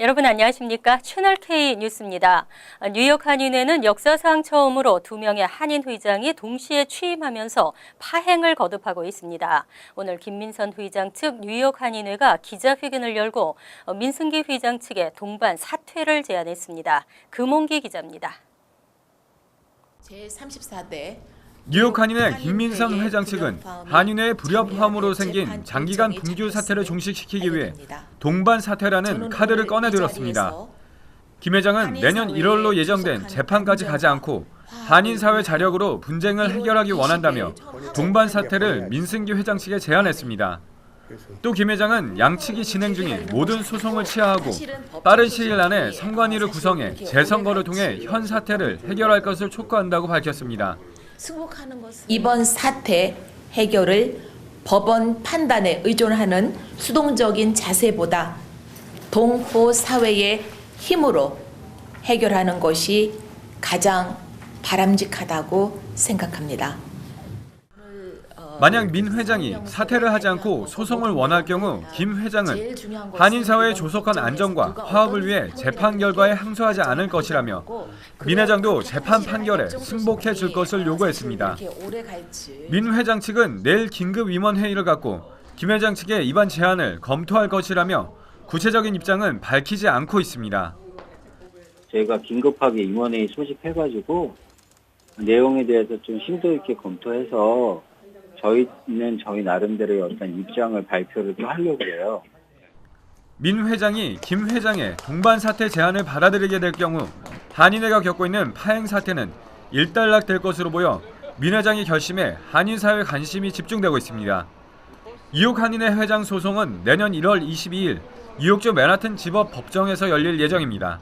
여러분 안녕하십니까? 채널K 뉴스입니다. 뉴욕 한인회는 역사상 처음으로 2명의 한인 회장이 동시에 취임하면서 파행을 거듭하고 있습니다. 오늘 김민선 회장 측 뉴욕 한인회가 기자회견을 열고 민승기 회장 측에 동반 사퇴를 제안했습니다. 금홍기 기자입니다. 제34대 뉴욕 한인회 김민선 회장 측은 한인회의 불협화음으로 생긴 장기간 분규 사태를 종식시키기 위해 동반 사퇴라는 카드를 꺼내들었습니다. 김 회장은 내년 1월로 예정된 재판까지 가지 않고 한인 사회 자력으로 분쟁을 해결하기 원한다며 동반 사퇴를 민승기 회장 측에 제안했습니다. 또 김 회장은 양측이 진행 중인 모든 소송을 취하하고 빠른 시일 안에 선관위를 구성해 재선거를 통해 현 사태를 해결할 것을 촉구한다고 밝혔습니다. 이번 사태 해결을 법원 판단에 의존하는 수동적인 자세보다 동포 사회의 힘으로 해결하는 것이 가장 바람직하다고 생각합니다. 만약 민 회장이 사퇴를 하지 않고 소송을 원할 경우 김 회장은 한인 사회의 조속한 안정과 화합을 위해 재판 결과에 항소하지 않을 것이라며 민 회장도 재판 판결에 승복해 줄 것을 요구했습니다. 민 회장 측은 내일 긴급 임원 회의를 갖고 김 회장 측의 이번 제안을 검토할 것이라며 구체적인 입장은 밝히지 않고 있습니다. 저희가 긴급하게 임원회의 소집해가지고 내용에 대해서 좀 심도 있게 검토해서 저희는 저희 나름대로의 어떤 입장을 발표를 또 하려고 해요. 민 회장이 김 회장의 동반 사퇴 제안을 받아들이게 될 경우 한인회가 겪고 있는 파행 사태는 일단락될 것으로 보여 민 회장의 결심에 한인 사회 관심이 집중되고 있습니다. 뉴욕 한인회 회장 소송은 내년 1월 22일 뉴욕주 맨하튼 지법 법정에서 열릴 예정입니다.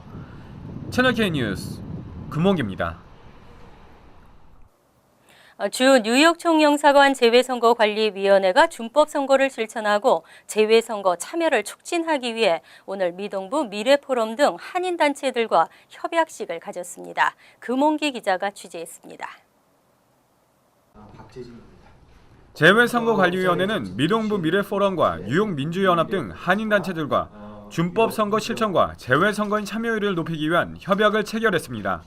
채널K 뉴스 금홍기입니다. 주 뉴욕 총영사관 재외선거관리위원회가 준법선거를 실천하고 재외선거 참여를 촉진하기 위해 오늘 미동부 미래포럼 등 한인단체들과 협약식을 가졌습니다. 금홍기 기자가 취재했습니다. 재외선거관리위원회는 미동부 미래포럼과 뉴욕 민주연합 등 한인단체들과 준법선거 실천과 재외선거인 참여율을 높이기 위한 협약을 체결했습니다.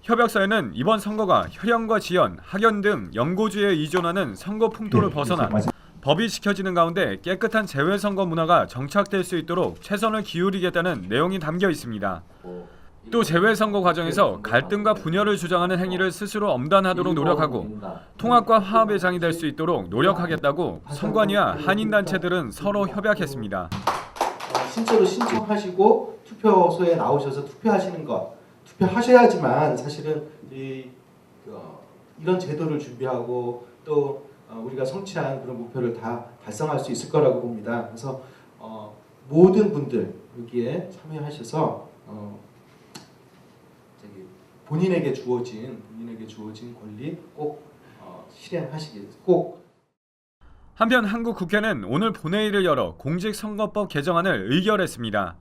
협약서에는 이번 선거가 혈연과 지연, 학연 등 연고주의에 의존하는 선거 풍토를 벗어나 법이 지켜지는 가운데 깨끗한 재외선거 문화가 정착될 수 있도록 최선을 기울이겠다는 내용이 담겨 있습니다. 또 재외선거 과정에서 갈등과 분열을 주장하는 행위를 스스로 엄단하도록 노력하고 통합과 화합의 장이 될 수 있도록 노력하겠다고 선관위와 한인단체들은 서로 협약했습니다. 실제로 신청하시고 투표소에 나오셔서 투표하시는 것 투표하셔야지만 사실은 이런 제도를 준비하고 또 우리가 성취한 그런 목표를 다 달성할 수 있을 거라고 봅니다. 그래서 모든 분들 여기에 참여하셔서 본인에게 주어진 권리 꼭 실행하시길 꼭. 한편 한국 국회는 오늘 본회의를 열어 공직선거법 개정안을 의결했습니다.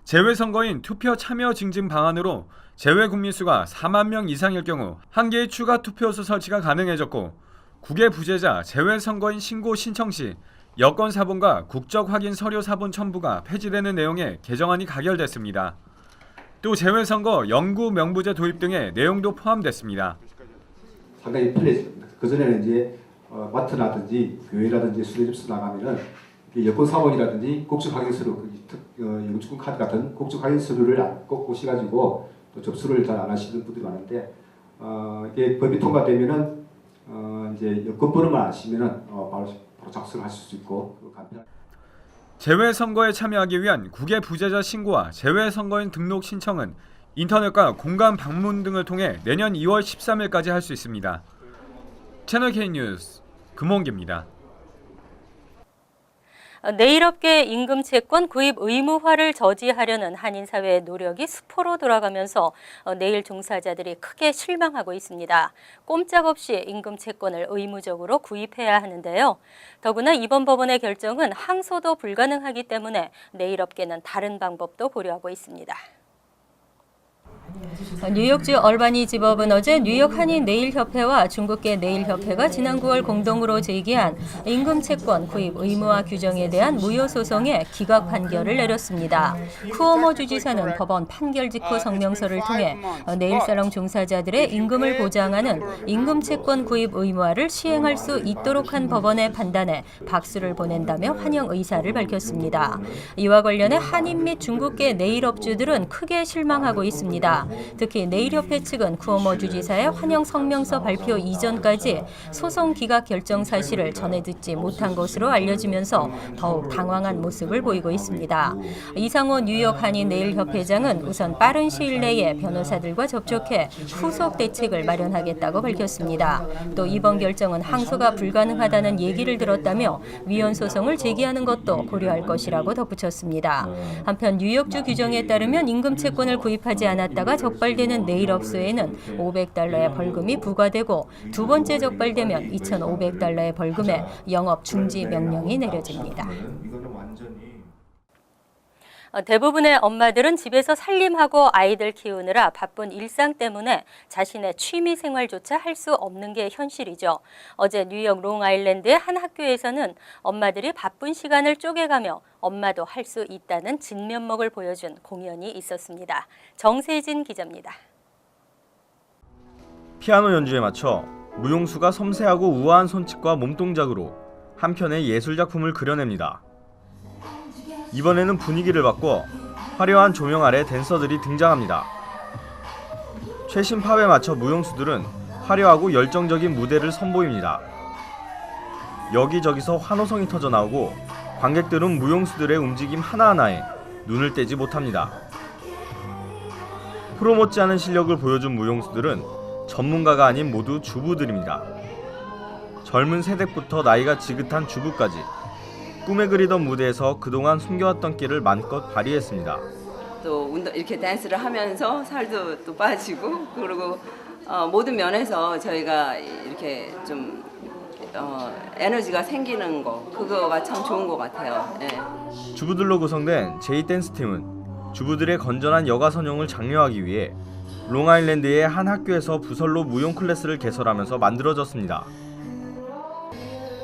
재외선거인 투표 참여 증진 방안으로 재외국민수가 4만 명 이상일 경우 한 개의 추가 투표소 설치가 가능해졌고 국외 부재자 재외선거인 신고 신청 시 여권 사본과 국적 확인 서류 사본 첨부가 폐지되는 내용의 개정안이 가결됐습니다. 또 재외선거 영구 명부제 도입 등의 내용도 포함됐습니다. 상당히 편리해집니다. 그전에는 이제 마트라든지 교회라든지 수레 접수 나가면은 여권 사본이라든지 국적 확인 서류, 영주권 카드 같은 국적 확인 서류를 꼭 오셔가지고 또 접수를 잘 안 하시는 분들이 많은데 이게 법이 통과되면은 이제 여권 번호만 아시면은 바로 작성을 하실 수 있고 간편. 재외선거에 참여하기 위한 국외 부재자 신고와 재외선거인 등록 신청은 인터넷과 공간 방문 등을 통해 내년 2월 13일까지 할 수 있습니다. 채널K 뉴스 금홍기입니다. 내일 업계 임금 채권 구입 의무화를 저지하려는 한인 사회의 노력이 수포로 돌아가면서 내일 종사자들이 크게 실망하고 있습니다. 꼼짝없이 임금 채권을 의무적으로 구입해야 하는데요. 더구나 이번 법원의 결정은 항소도 불가능하기 때문에 내일 업계는 다른 방법도 고려하고 있습니다. 뉴욕주 얼바니 지법은 어제 뉴욕 한인 네일협회와 중국계 네일협회가 지난 9월 공동으로 제기한 임금 채권 구입 의무화 규정에 대한 무효 소송에 기각 판결을 내렸습니다. 쿠오모 주지사는 법원 판결 직후 성명서를 통해 네일살롱 종사자들의 임금을 보장하는 임금 채권 구입 의무화를 시행할 수 있도록 한 법원의 판단에 박수를 보낸다며 환영 의사를 밝혔습니다. 이와 관련해 한인 및 중국계 네일업주들은 크게 실망하고 있습니다. 특히 네일협회 측은 쿠오모 주지사의 환영 성명서 발표 이전까지 소송 기각 결정 사실을 전해 듣지 못한 것으로 알려지면서 더욱 당황한 모습을 보이고 있습니다. 이상호 뉴욕 한인 네일협회장은 우선 빠른 시일 내에 변호사들과 접촉해 후속 대책을 마련하겠다고 밝혔습니다. 또 이번 결정은 항소가 불가능하다는 얘기를 들었다며 위헌 소송을 제기하는 것도 고려할 것이라고 덧붙였습니다. 한편 뉴욕주 규정에 따르면 임금 채권을 구입하지 않았다가 적발되는 네일업소에는 $500의 벌금이 부과되고 두 번째 적발되면 $2,500의 벌금에 영업 중지 명령이 내려집니다. 대부분의 엄마들은 집에서 살림하고 아이들 키우느라 바쁜 일상 때문에 자신의 취미 생활조차 할 수 없는 게 현실이죠. 어제 뉴욕 롱아일랜드의 한 학교에서는 엄마들이 바쁜 시간을 쪼개가며 엄마도 할 수 있다는 진면목을 보여준 공연이 있었습니다. 정세진 기자입니다. 피아노 연주에 맞춰 무용수가 섬세하고 우아한 손짓과 몸동작으로 한 편의 예술작품을 그려냅니다. 이번에는 분위기를 바꿔 화려한 조명 아래 댄서들이 등장합니다. 최신 팝에 맞춰 무용수들은 화려하고 열정적인 무대를 선보입니다. 여기저기서 환호성이 터져 나오고 관객들은 무용수들의 움직임 하나하나에 눈을 떼지 못합니다. 프로 못지않은 실력을 보여준 무용수들은 전문가가 아닌 모두 주부들입니다. 젊은 새댁부터 나이가 지긋한 주부까지 꿈에 그리던 무대에서 그동안 숨겨왔던 끼를 마음껏 발휘했습니다. 또 운동 이렇게 댄스를 하면서 살도 또 빠지고 그리고 모든 면에서 저희가 이렇게 좀 에너지가 생기는 거 그거가 참 좋은 것 같아요. 네. 주부들로 구성된 제이댄스팀은 주부들의 건전한 여가 선용을 장려하기 위해 롱아일랜드의 한 학교에서 부설로 무용 클래스를 개설하면서 만들어졌습니다.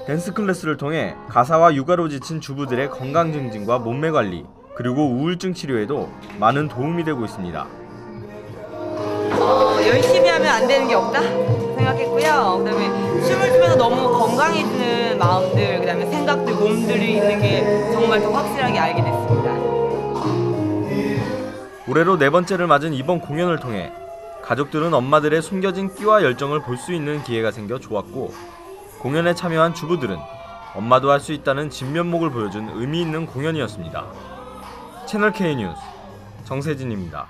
댄스 클래스를 통해 가사와 육아로 지친 주부들의 건강 증진과 몸매 관리, 그리고 우울증 치료에도 많은 도움이 되고 있습니다. 열심히 하면 안 되는 게 없다 생각했고요. 그다음에 춤을 추면서 너무 건강해지는 마음들, 그다음에 생각들, 몸들이 있는 게 정말 더 확실하게 알게 됐습니다. 올해로 4번째를 맞은 이번 공연을 통해 가족들은 엄마들의 숨겨진 끼와 열정을 볼 수 있는 기회가 생겨 좋았고, 공연에 참여한 주부들은 엄마도 할 수 있다는 진면목을 보여준 의미 있는 공연이었습니다. 채널 K 뉴스 정세진입니다.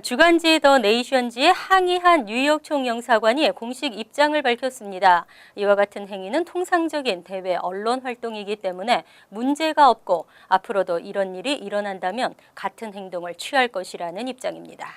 주간지 더 네이션지에 항의한 뉴욕 총영사관이 공식 입장을 밝혔습니다. 이와 같은 행위는 통상적인 대외 언론 활동이기 때문에 문제가 없고 앞으로도 이런 일이 일어난다면 같은 행동을 취할 것이라는 입장입니다.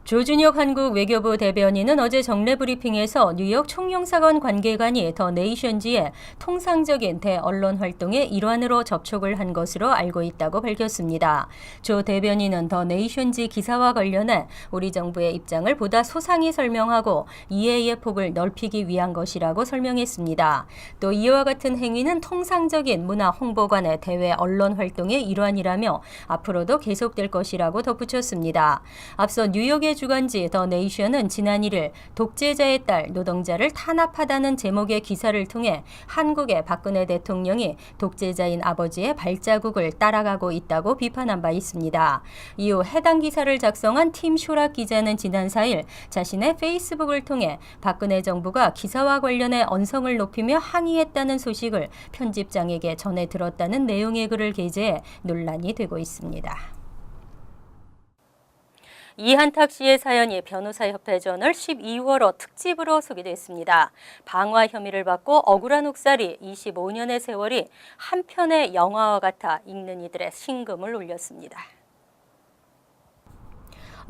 조준혁 한국 외교부 대변인은 어제 정례 브리핑에서 뉴욕 총영사관 관계관이 더 네이션지에 통상적인 대언론 활동의 일환으로 접촉을 한 것으로 알고 있다고 밝혔습니다. 조 대변인은 더 네이션지 기사와 관련해 우리 정부의 입장을 보다 소상히 설명하고 이해의 폭을 넓히기 위한 것이라고 설명했습니다. 또 이와 같은 행위는 통상적인 문화 홍보관의 대외 언론 활동의 일환이라며 앞으로도 계속될 것이라고 덧붙였습니다. 앞서 뉴욕의 주간지 더 네이션은 지난 1일 독재자의 딸 노동자를 탄압하다는 제목의 기사를 통해 한국의 박근혜 대통령이 독재자인 아버지의 발자국을 따라가고 있다고 비판한 바 있습니다. 이후 해당 기사를 작성한 팀 쇼락 기자는 지난 4일 자신의 페이스북을 통해 박근혜 정부가 기사와 관련해 언성을 높이며 항의했다는 소식을 편집장에게 전해 들었다는 내용의 글을 게재해 논란이 되고 있습니다. 이한탁 씨의 사연이 변호사협회 저널 12월호 특집으로 소개됐습니다. 방화 혐의를 받고 억울한 옥살이 25년의 세월이 한 편의 영화와 같아 읽는 이들의 심금을 울렸습니다.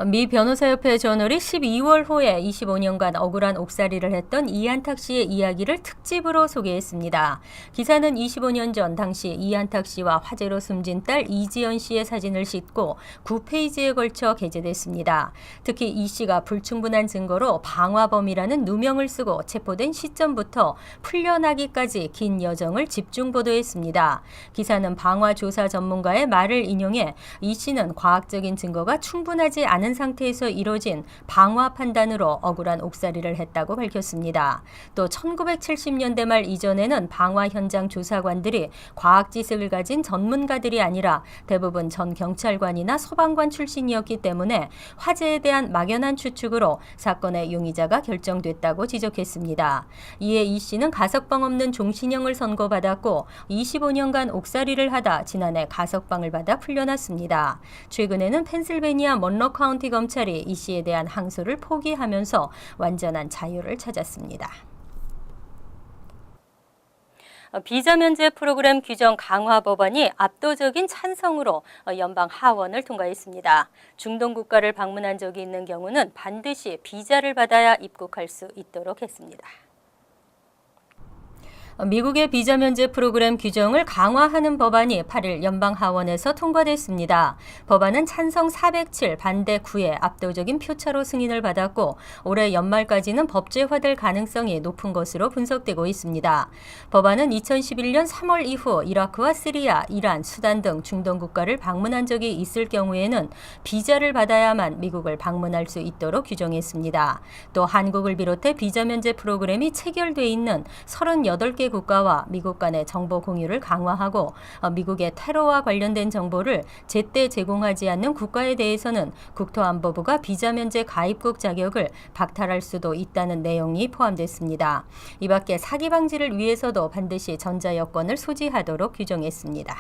미 변호사협회 저널이 12월 호에 25년간 억울한 옥살이를 했던 이한탁 씨의 이야기를 특집으로 소개했습니다. 기사는 25년 전 당시 이한탁 씨와 화재로 숨진 딸 이지연 씨의 사진을 싣고 9페이지에 걸쳐 게재됐습니다. 특히 이 씨가 불충분한 증거로 방화범이라는 누명을 쓰고 체포된 시점부터 풀려나기까지 긴 여정을 집중 보도했습니다. 기사는 방화조사 전문가의 말을 인용해 이 씨는 과학적인 증거가 충분하지 않은 상태에서 이뤄진 방화 판단으로 억울한 옥살이를 했다고 밝혔습니다. 또 1970년대 말 이전에는 방화 현장 조사관들이 과학 지식을 가진 전문가들이 아니라 대부분 전 경찰관이나 소방관 출신이었기 때문에 화재에 대한 막연한 추측으로 사건의 용의자가 결정됐다고 지적했습니다. 이에 이 씨는 가석방 없는 종신형을 선고받았고 25년간 옥살이를 하다 지난해 가석방을 받아 풀려났습니다. 최근에는 펜실베니아 먼로 카운티 검찰이 이 씨에 대한 항소를 포기하면서 완전한 자유를 찾았습니다. 비자 면제 프로그램 규정 강화 법안이 압도적인 찬성으로 연방 하원을 통과했습니다. 중동 국가를 방문한 적이 있는 경우는 반드시 비자를 받아야 입국할 수 있도록 했습니다. 미국의 비자 면제 프로그램 규정을 강화하는 법안이 8일 연방 하원에서 통과됐습니다. 법안은 찬성 407, 반대 9의 압도적인 표차로 승인을 받았고 올해 연말까지는 법제화될 가능성이 높은 것으로 분석되고 있습니다. 법안은 2011년 3월 이후 이라크와 시리아, 이란, 수단 등 중동 국가를 방문한 적이 있을 경우에는 비자를 받아야만 미국을 방문할 수 있도록 규정했습니다. 또 한국을 비롯해 비자 면제 프로그램이 체결돼 있는 38개 국가와 미국 간의 정보 공유를 강화하고 미국의 테러와 관련된 정보를 제때 제공하지 않는 국가에 대해서는 국토안보부가 비자 면제 가입국 자격을 박탈할 수도 있다는 내용이 포함됐습니다. 이 밖에 사기 방지를 위해서도 반드시 전자여권을 소지하도록 규정했습니다.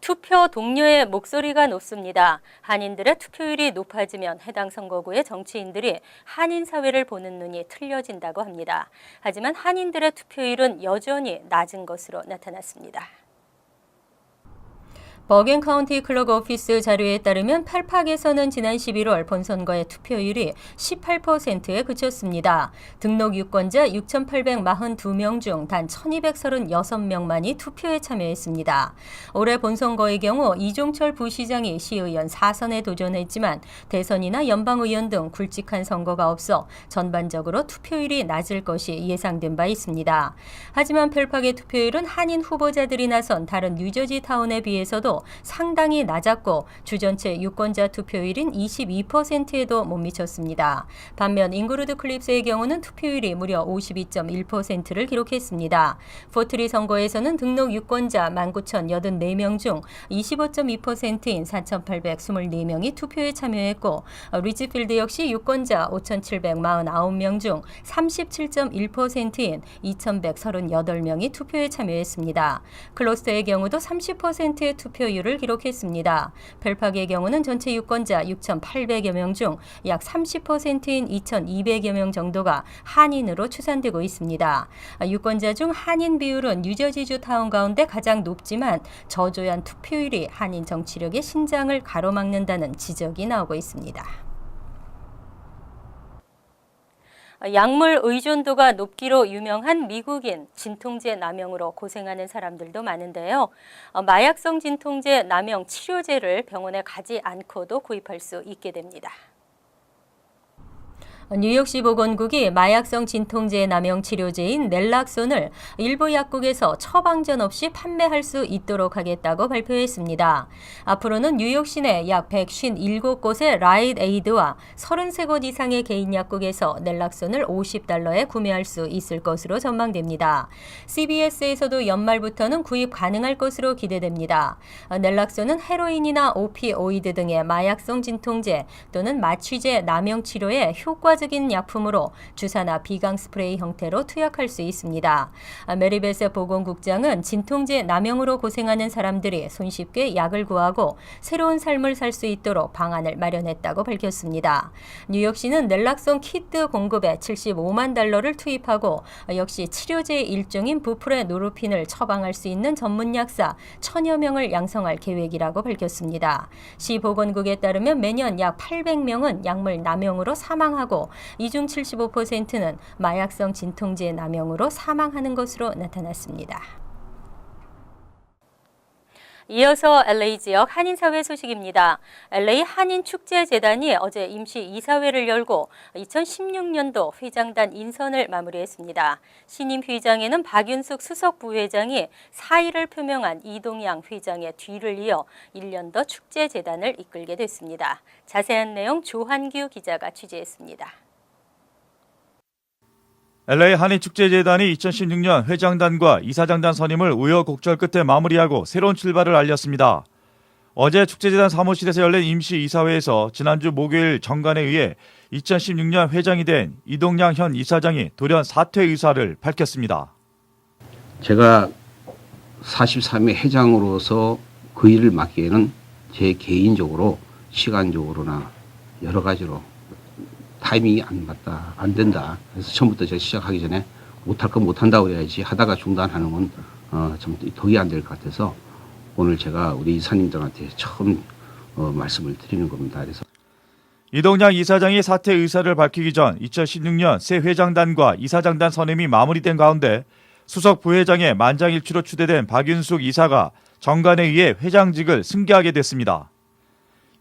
투표 동료의 목소리가 높습니다. 한인들의 투표율이 높아지면 해당 선거구의 정치인들이 한인 사회를 보는 눈이 틀려진다고 합니다. 하지만 한인들의 투표율은 여전히 낮은 것으로 나타났습니다. 버겐 카운티 클럭 오피스 자료에 따르면 펠팍에서는 지난 11월 본선거의 투표율이 18%에 그쳤습니다. 등록 유권자 6,842명 중 단 1,236명만이 투표에 참여했습니다. 올해 본선거의 경우 이종철 부시장이 시의원 4선에 도전했지만 대선이나 연방의원 등 굵직한 선거가 없어 전반적으로 투표율이 낮을 것이 예상된 바 있습니다. 하지만 펠팍의 투표율은 한인 후보자들이 나선 다른 뉴저지 타운에 비해서도 상당히 낮았고 주 전체 유권자 투표율인 22%에도 못 미쳤습니다. 반면 잉그루드 클립스의 경우는 투표율이 무려 52.1%를 기록했습니다. 포트리 선거에서는 등록 유권자 19,084명 중 25.2%인 4,824명이 투표에 참여했고 리치필드 역시 유권자 5,749명 중 37.1%인 2,138명이 투표에 참여했습니다. 클로스터의 경우도 30%의 투표율을 기록했습니다. 펠팍의 경우는 전체 유권자 6,800여 명 중 약 30%인 2,200여 명 정도가 한인으로 추산되고 있습니다. 유권자 중 한인 비율은 뉴저지주 타운 가운데 가장 높지만 저조한 투표율이 한인 정치력의 신장을 가로막는다는 지적이 나오고 있습니다. 약물 의존도가 높기로 유명한 미국인 진통제 남용으로 고생하는 사람들도 많은데요. 마약성 진통제 남용 치료제를 병원에 가지 않고도 구입할 수 있게 됩니다. 뉴욕시 보건국이 마약성 진통제 남용 치료제인 넬락손을 일부 약국에서 처방전 없이 판매할 수 있도록 하겠다고 발표했습니다. 앞으로는 뉴욕시 내 약 157곳의 라이트 에이드와 33곳 이상의 개인 약국에서 넬락손을 $50에 구매할 수 있을 것으로 전망됩니다. CBS에서도 연말부터는 구입 가능할 것으로 기대됩니다. 넬락손은 헤로인이나 오피오이드 등의 마약성 진통제 또는 마취제 남용 치료에 효과적 효과적인 약품으로 주사나 비강 스프레이 형태로 투약할 수 있습니다. 메리베세 보건국장은 진통제 남용으로 고생하는 사람들이 손쉽게 약을 구하고 새로운 삶을 살 수 있도록 방안을 마련했다고 밝혔습니다. 뉴욕시는 넬락손 키트 공급에 $75만 투입하고 역시 치료제의 일종인 부프레노르핀을 처방할 수 있는 전문 약사 1000여 명을 양성할 계획이라고 밝혔습니다. 시 보건국에 따르면 매년 약 800명은 약물 남용으로 사망하고 이 중 75%는 마약성 진통제 남용으로 사망하는 것으로 나타났습니다. 이어서 LA 지역 한인사회 소식입니다. LA 한인축제재단이 어제 임시 이사회를 열고 2016년도 회장단 인선을 마무리했습니다. 신임 회장에는 박윤숙 수석 부회장이 사의를 표명한 이동양 회장의 뒤를 이어 1년 더 축제재단을 이끌게 됐습니다. 자세한 내용 조한규 기자가 취재했습니다. LA 한인축제재단이 2016년 회장단과 이사장단 선임을 우여곡절 끝에 마무리하고 새로운 출발을 알렸습니다. 어제 축제재단 사무실에서 열린 임시 이사회에서 지난주 목요일 정관에 의해 2016년 회장이 된 이동양 현 이사장이 돌연 사퇴 의사를 밝혔습니다. 제가 43회 회장으로서 그 일을 맡기에는 제 개인적으로 시간적으로나 여러 가지로 타이밍이 안 맞다, 안 된다. 그래서 처음부터 제가 시작하기 전에 못할 건 못한다고 해야지 하다가 중단하는 건 좀 덕이 안 될 것 같아서 오늘 제가 우리 이사님들한테 처음 말씀을 드리는 겁니다. 그래서 이동양 이사장이 사퇴 의사를 밝히기 전 2016년 새 회장단과 이사장단 선임이 마무리된 가운데 수석 부회장의 만장일치로 추대된 박윤숙 이사가 정관에 의해 회장직을 승계하게 됐습니다.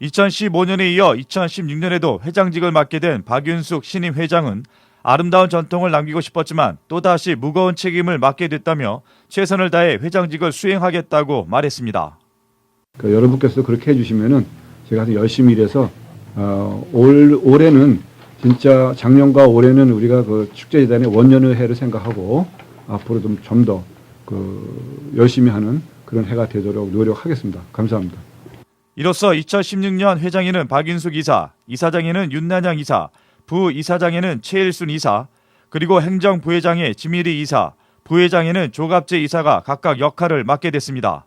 2015년에 이어 2016년에도 회장직을 맡게 된 박윤숙 신임 회장은 아름다운 전통을 남기고 싶었지만 또다시 무거운 책임을 맡게 됐다며 최선을 다해 회장직을 수행하겠다고 말했습니다. 여러분께서 그렇게 해주시면은 제가 열심히 일해서 올해는 진짜 작년과 올해는 우리가 그 축제재단의 원년의 해를 생각하고 앞으로 좀 더 열심히 하는 그런 해가 되도록 노력하겠습니다. 감사합니다. 이로써 2016년 회장에는 박윤숙 이사, 이사장에는 윤난양 이사, 부이사장에는 최일순 이사, 그리고 행정부회장의 지미리 이사, 부회장에는 조갑재 이사가 각각 역할을 맡게 됐습니다.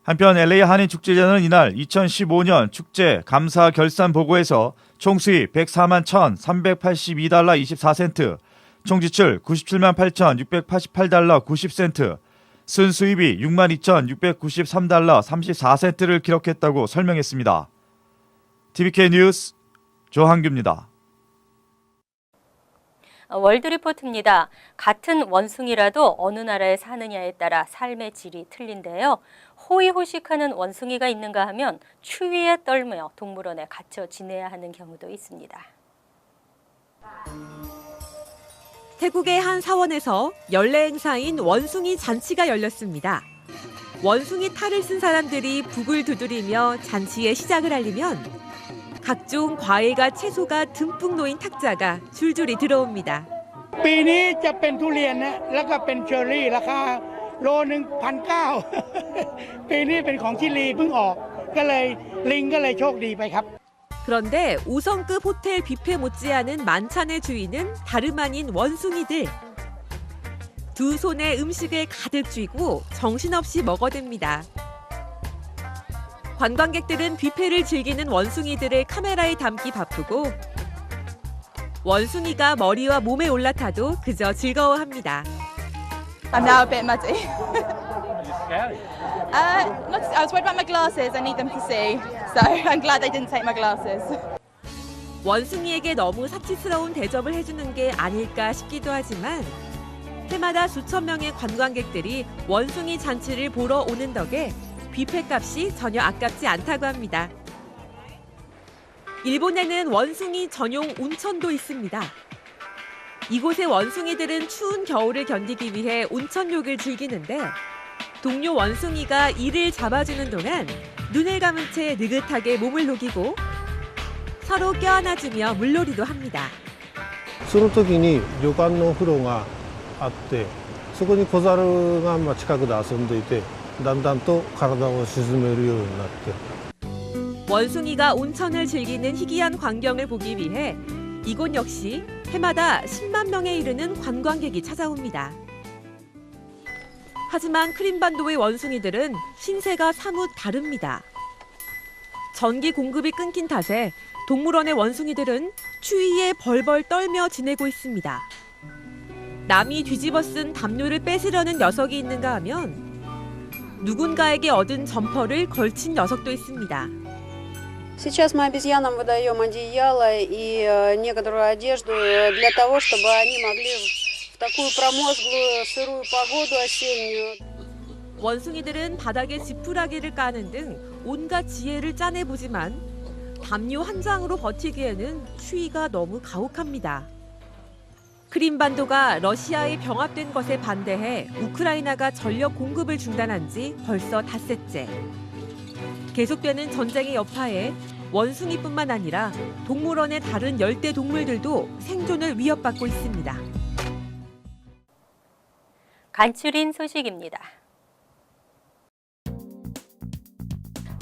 한편 LA 한인축제재단은 이날 2015년 축제 감사 결산 보고에서 총 수입 104만 1,382달러 24센트, 총 지출 97만 8,688달러 90센트, 순수입이 62,693달러 34센트를 기록했다고 설명했습니다. TVK 뉴스 조한규입니다. 월드리포트입니다. 같은 원숭이라도 어느 나라에 사느냐에 따라 삶의 질이 틀린데요. 호의호식하는 원숭이가 있는가 하면 추위에 떨며 동물원에 갇혀 지내야 하는 경우도 있습니다. 태국의 한 사원에서 연례 행사인 원숭이 잔치가 열렸습니다. 원숭이 탈을 쓴 사람들이 북을 두드리며 잔치의 시작을 알리면 각종 과일과 채소가 듬뿍 놓인 탁자가 줄줄이 들어옵니다. ปีนี้จะเป็นทุเรียนนะแล้วก็เป็นเชอร์รี่ราคาโลนึง 1,900 ปีนี้เป็นของชิลีเพิ่งออกก็เลยลิงก็เลยโชคดีไปครับ 그런데 5성급 호텔 뷔페 못지않은 만찬의 주인은 다름 아닌 원숭이들. 두 손에 음식을 가득 쥐고 정신없이 먹어댑니다. 관광객들은 뷔페를 즐기는 원숭이들을 카메라에 담기 바쁘고 원숭이가 머리와 몸에 올라타도 그저 즐거워합니다. I'm now a bit muddy. I was worried about my glasses. I need them to see. So I'm glad they didn't take my glasses. 원숭이에게 너무 사치스러운 대접을 해주는 게 아닐까 싶기도 하지만 해마다 수천 명의 관광객들이 원숭이 잔치를 보러 오는 덕에 뷔페 값이 전혀 아깝지 않다고 합니다. 일본에는 원숭이 전용 온천도 있습니다. 이곳의 원숭이들은 추운 겨울을 견디기 위해 온천욕을 즐기는데 동료 원숭이가 이를 잡아주는 동안 눈을 감은 채 느긋하게 몸을 녹이고 서로 껴안아주며 물놀이도 합니다. その時に旅館のお風呂があってそこに子猿が近くで遊んでいてだんだんと体を沈めるようになって 원숭이가 온천을 즐기는 희귀한 광경을 보기 위해 이곳 역시 해마다 10만 명에 이르는 관광객이 찾아옵니다. 하지만 크림반도의 원숭이들은 신세가 사뭇 다릅니다. 전기 공급이 끊긴 탓에 동물원의 원숭이들은 추위에 벌벌 떨며 지내고 있습니다. 남이 뒤집어 쓴 담요를 뺏으려는 녀석이 있는가 하면 누군가에게 얻은 점퍼를 걸친 녀석도 있습니다. Сейчас мы обезьянам выдаем одеяло и некоторую одежду для того, чтобы они могли в такую промозглую сырую погоду осеннюю. 원숭이들은 바닥에 지푸라기를 까는 등 온갖 지혜를 짜내보지만 담요 한 장으로 버티기에는 추위가 너무 가혹합니다. 크림반도가 러시아에 병합된 것에 반대해 우크라이나가 전력 공급을 중단한 지 벌써 닷새째. 계속되는 전쟁의 여파에 원숭이뿐만 아니라 동물원의 다른 열대 동물들도 생존을 위협받고 있습니다. 간추린 소식입니다.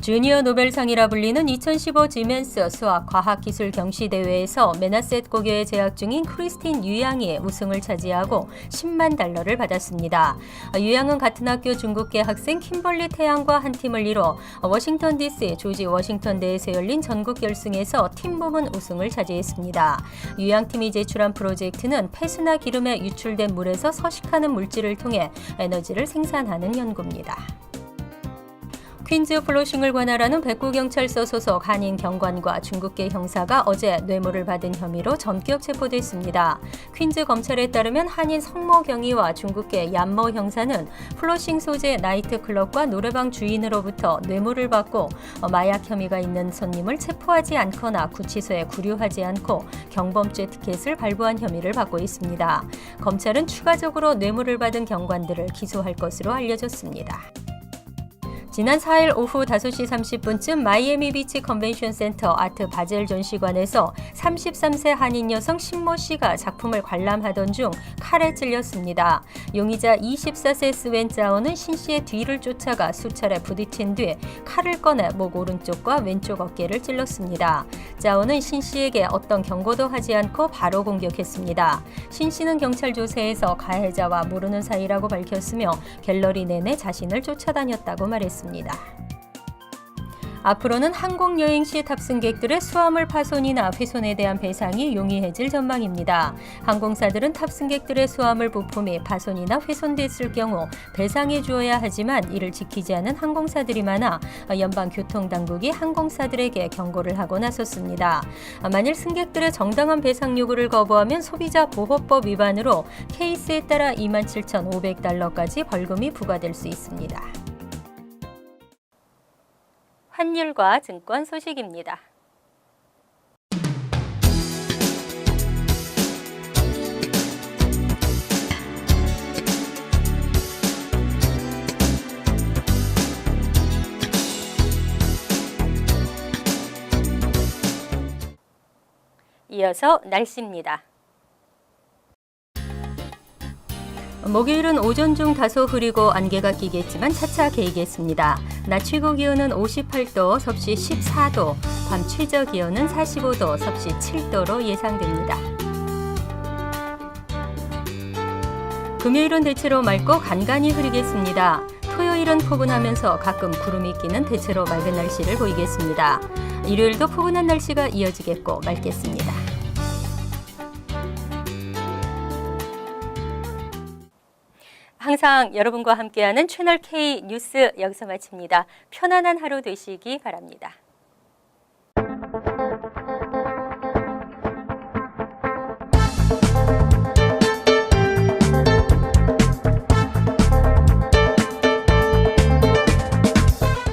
주니어 노벨상이라 불리는 2015 지멘스 수학과학기술 경시대회에서 메나셋 고교에 재학 중인 크리스틴 유양이 우승을 차지하고 10만 달러를 받았습니다. 유양은 같은 학교 중국계 학생 킴벌리 태양과 한 팀을 이뤄 워싱턴 DC 조지 워싱턴대에서 열린 전국 결승에서 팀 부문 우승을 차지했습니다. 유양팀이 제출한 프로젝트는 폐수나 기름에 유출된 물에서 서식하는 물질을 통해 에너지를 생산하는 연구입니다. 퀸즈 플러싱을 관할하는 백구경찰서 소속 한인 경관과 중국계 형사가 어제 뇌물을 받은 혐의로 전격 체포됐습니다. 퀸즈 검찰에 따르면 한인 성모 경위와 중국계 얀모 형사는 플러싱 소재 나이트클럽과 노래방 주인으로부터 뇌물을 받고 마약 혐의가 있는 손님을 체포하지 않거나 구치소에 구류하지 않고 경범죄 티켓을 발부한 혐의를 받고 있습니다. 검찰은 추가적으로 뇌물을 받은 경관들을 기소할 것으로 알려졌습니다. 지난 4일 오후 5시 30분쯤 마이애미 비치 컨벤션 센터 아트 바젤 전시관에서 33세 한인 여성 신모 씨가 작품을 관람하던 중 칼에 찔렸습니다. 용의자 24세 스웬 짜오는 신 씨의 뒤를 쫓아가 수차례 부딪힌 뒤 칼을 꺼내 목 오른쪽과 왼쪽 어깨를 찔렀습니다. 짜오는 신 씨에게 어떤 경고도 하지 않고 바로 공격했습니다. 신 씨는 경찰 조사에서 가해자와 모르는 사이라고 밝혔으며 갤러리 내내 자신을 쫓아다녔다고 말했습니다. 앞으로는 항공 여행 시 탑승객들의 수화물 파손이나 훼손에 대한 배상이 용이해질 전망입니다. 항공사들은 탑승객들의 수화물 부품이 파손이나 훼손됐을 경우 배상해 주어야 하지만 이를 지키지 않은 항공사들이 많아 연방교통당국이 항공사들에게 경고를 하고 나섰습니다. 만일 승객들의 정당한 배상 요구를 거부하면 소비자보호법 위반으로 케이스에 따라 27,500달러까지 벌금이 부과될 수 있습니다. 환율과 증권 소식입니다. 이어서 날씨입니다. 목요일은 오전 중 다소 흐리고 안개가 끼겠지만 차차 개이겠습니다. 낮 최고 기온은 58도, 섭씨 14도, 밤 최저 기온은 45도, 섭씨 7도로 예상됩니다. 금요일은 대체로 맑고 간간히 흐리겠습니다. 토요일은 포근하면서 가끔 구름이 끼는 대체로 맑은 날씨를 보이겠습니다. 일요일도 포근한 날씨가 이어지겠고 맑겠습니다. 항상 여러분과 함께하는 채널 K 뉴스 여기서 마칩니다. 편안한 하루 되시기 바랍니다.